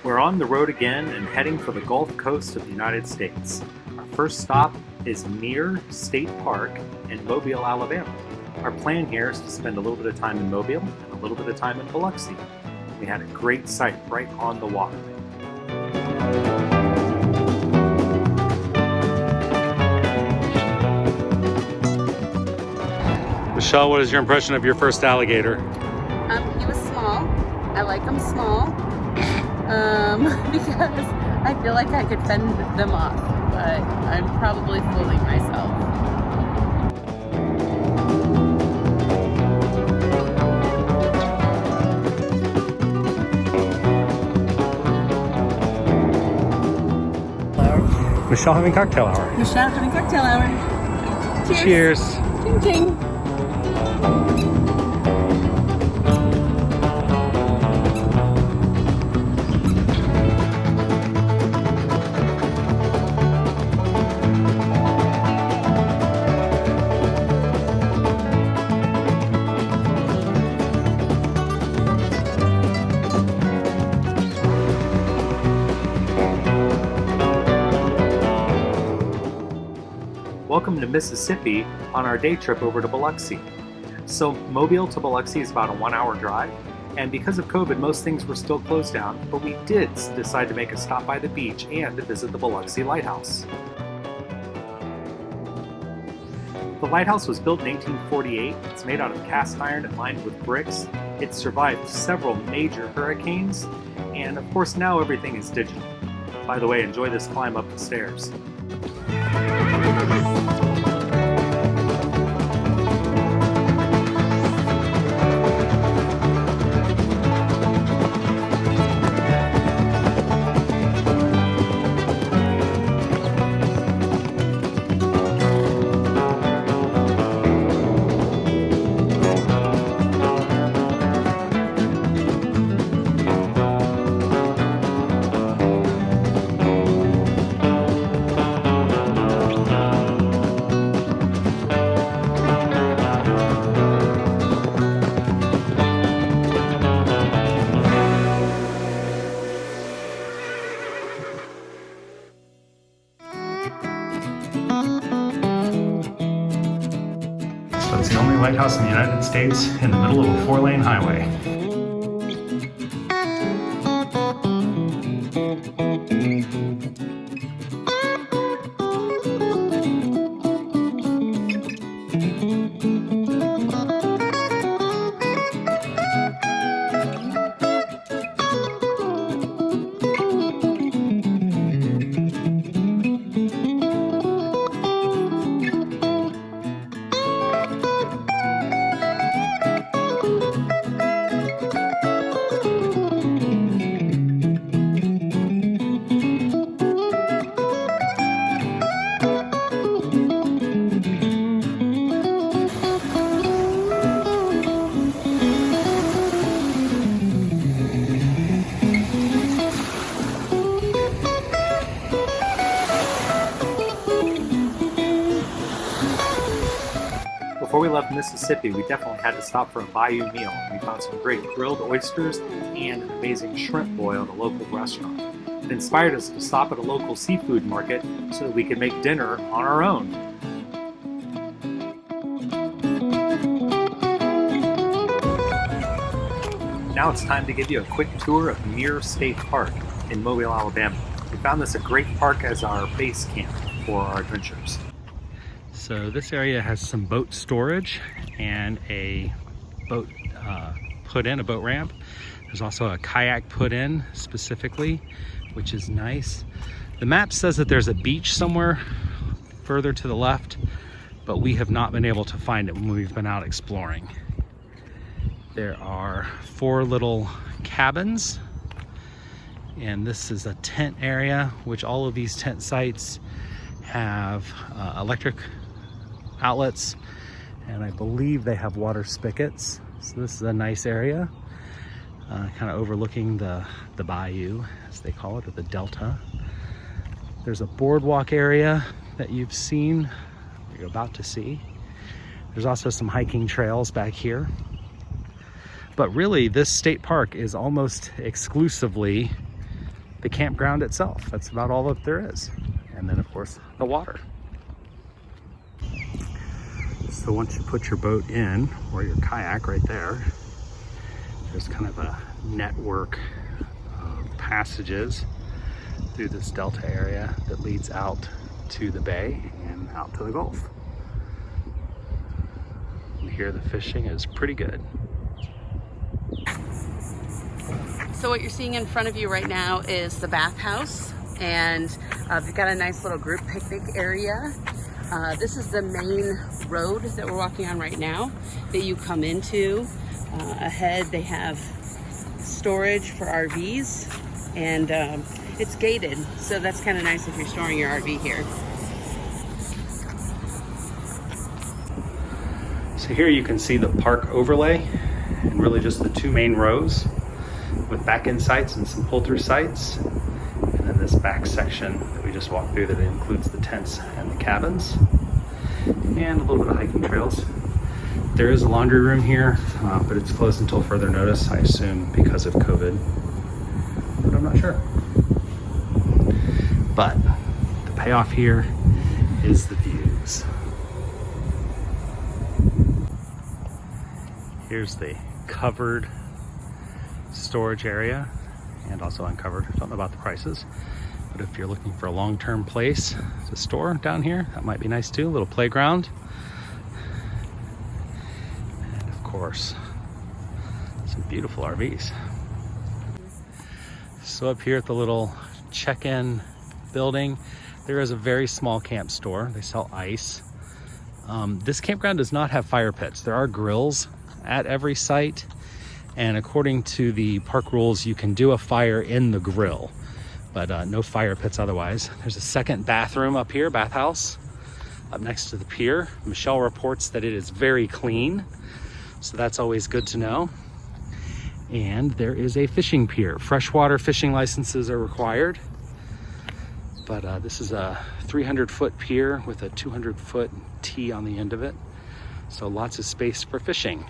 We're on the road again and heading for the Gulf Coast of the United States. Our first stop is Meaher State Park in Mobile, Alabama. Our plan here is to spend a little bit of time in Mobile and a little bit of time in Biloxi. We had a great site right on the water. Michelle, what is your impression of your first alligator? He was small. I like them small because I feel like I could fend them off, but I'm probably fooling myself. Michelle having cocktail hour. Michelle having cocktail hour. Cheers. Cheers. Ting ting. Welcome to Mississippi on our day trip over to Biloxi. So Mobile to Biloxi is about a 1-hour drive, and because of COVID, most things were still closed down, but we did decide to make a stop by the beach and to visit the Biloxi Lighthouse. The lighthouse was built in 1848. It's made out of cast iron and lined with bricks. It survived several major hurricanes, and of course now everything is digital. By the way, enjoy this climb up the stairs. So it's the only lighthouse in the United States in the middle of a 4-lane highway. Before we left Mississippi, we definitely had to stop for a bayou meal. We found some great grilled oysters and an amazing shrimp boil at a local restaurant. It inspired us to stop at a local seafood market so that we could make dinner on our own. Now it's time to give you a quick tour of Meaher State Park in Mobile, Alabama. We found this a great park as our base camp for our adventures. So this area has some boat storage and a boat a boat ramp. There's also a kayak put in specifically, which is nice. The map says that there's a beach somewhere further to the left, but we have not been able to find it when we've been out exploring. There are 4 little cabins, and this is a tent area, which all of these tent sites have electric outlets, and I believe they have water spigots. So this is a nice area, kind of overlooking the bayou, as they call it, or the delta. There's a boardwalk area that you've seen, or you're about to see. There's also some hiking trails back here. But really, this state park is almost exclusively the campground itself. That's about all that there is. And then of course, the water. So once you put your boat in, or your kayak right there, there's kind of a network of passages through this delta area that leads out to the bay and out to the Gulf. And here the fishing is pretty good. So what you're seeing in front of you right now is the bathhouse, and we've got a nice little group picnic area. This is the main road that we're walking on right now that you come into. Ahead they have storage for RVs, and it's gated, so that's kind of nice if you're storing your RV here. So here you can see the park overlay and really just the two main rows with back-end sites and some pull-through sites. And then this back section that we just walked through that includes the tents and the cabins and a little bit of hiking trails. There is a laundry room here, but it's closed until further notice, I assume because of COVID, but I'm not sure. But the payoff here is the views. Here's the covered storage area and also uncovered. I don't know about the prices, but if you're looking for a long-term place to store down here, that might be nice too. A little playground. And of course, some beautiful RVs. So up here at the little check-in building, there is a very small camp store. They sell ice. This campground does not have fire pits. There are grills at every site, and according to the park rules, you can do a fire in the grill, but no fire pits otherwise. There's a second bathroom up here, bathhouse, up next to the pier. Michelle reports that it is very clean, so that's always good to know. And there is a fishing pier. Freshwater fishing licenses are required, but this is a 300-foot pier with a 200-foot T on the end of it, so lots of space for fishing.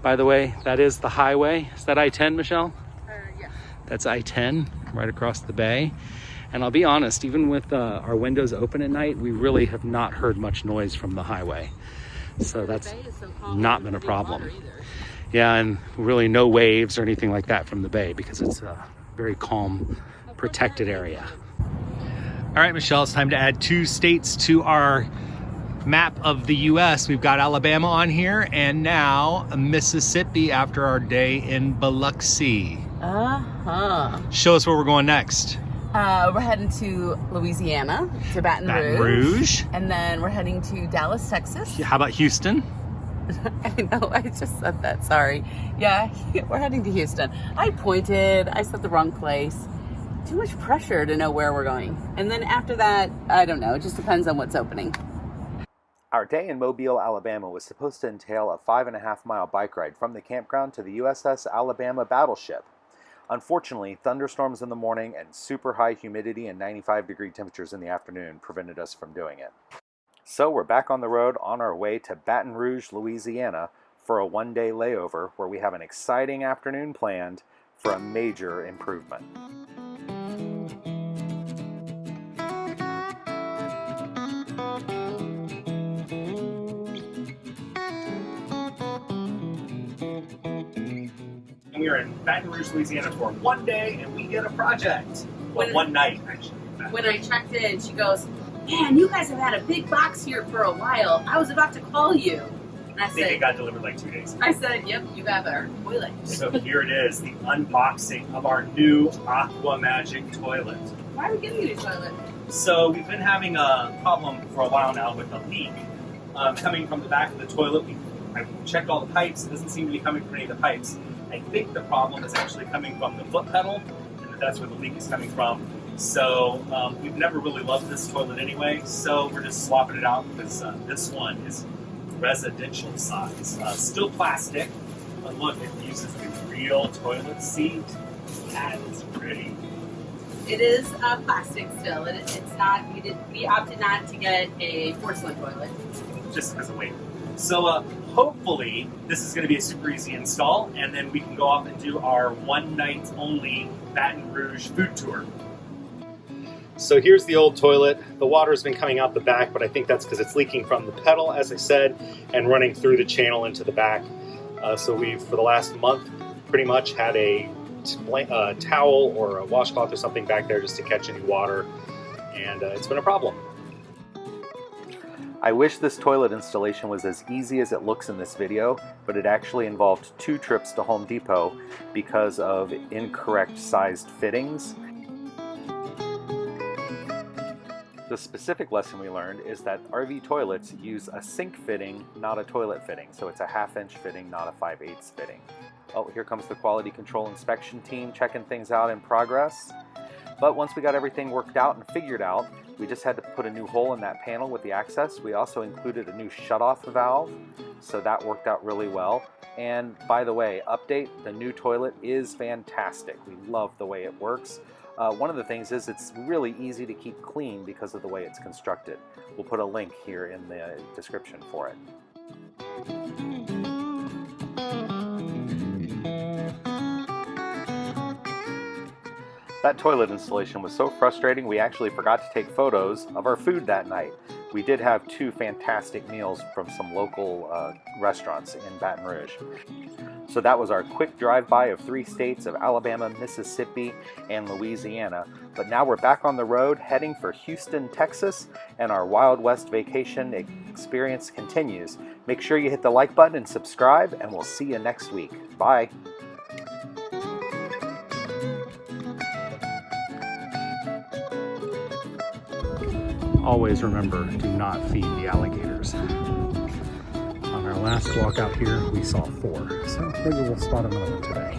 By the way, that is the highway. Is that I-10, Michelle? Yeah. That's I-10 right across the bay. And I'll be honest, even with our windows open at night, we really have not heard much noise from the highway. So that's not been a problem. Yeah, and really no waves or anything like that from the bay because it's a very calm, protected area. All right, Michelle, it's time to add 2 states to our map of the US. We've got Alabama on here and now Mississippi after our day in Biloxi. Show us where we're going next. We're heading to Louisiana, to Baton Rouge. And then we're heading to Dallas, Texas. How about Houston? I know, I just said that, sorry. Yeah, we're heading to Houston. I said the wrong place. Too much pressure to know where we're going. And then after that, I don't know, it just depends on what's opening. Our day in Mobile, Alabama was supposed to entail a 5.5-mile bike ride from the campground to the USS Alabama battleship. Unfortunately, thunderstorms in the morning and super high humidity and 95-degree temperatures in the afternoon prevented us from doing it. So we're back on the road on our way to Baton Rouge, Louisiana for a one-day layover where we have an exciting afternoon planned for a major improvement. We are in Baton Rouge, Louisiana for one day, and we get a project. Well, one night, actually. When I checked in, she goes, "Man, you guys have had a big box here for a while. I was about to call you." And I think it got delivered like 2 days ago. I said, "Yep, you have our toilet." So here it is, the unboxing of our new Aqua Magic toilet. Why are we getting a new toilet? So we've been having a problem for a while now with a leak coming from the back of the toilet. I've checked all the pipes. It doesn't seem to be coming from any of the pipes. I think the problem is actually coming from the foot pedal, and that's where the leak is coming from. So we've never really loved this toilet anyway, so we're just swapping it out because this one is residential size. Still plastic, but look, it uses the real toilet seat. That is pretty. It is plastic still. It's not. We opted not to get a porcelain toilet. Just because of weight. So hopefully this is going to be a super easy install, and then we can go off and do our one night only Baton Rouge food tour. So here's the old toilet. The water's been coming out the back, but I think that's because it's leaking from the pedal, as I said, and running through the channel into the back. So we've, for the last month, pretty much had a towel or a washcloth or something back there just to catch any water, and it's been a problem. I wish this toilet installation was as easy as it looks in this video, but it actually involved 2 trips to Home Depot because of incorrect sized fittings. The specific lesson we learned is that RV toilets use a sink fitting, not a toilet fitting. So it's a 1/2 inch fitting, not a 5/8 fitting. Oh, here comes the quality control inspection team checking things out in progress. But once we got everything worked out and figured out, we just had to put a new hole in that panel with the access. We also included a new shutoff valve, so that worked out really well. And by the way, update, the new toilet is fantastic. We love the way it works. One of the things is it's really easy to keep clean because of the way it's constructed. We'll put a link here in the description for it. That toilet installation was so frustrating we actually forgot to take photos of our food that night. We did have 2 fantastic meals from some local restaurants in Baton Rouge. So that was our quick drive-by of 3 states of Alabama, Mississippi, and Louisiana. But now we're back on the road heading for Houston, Texas, and our Wild West vacation experience continues. Make sure you hit the like button and subscribe, and we'll see you next week. Bye. Always remember, do not feed the alligators. On our last walk out here, we saw 4, so maybe we'll spot another one today.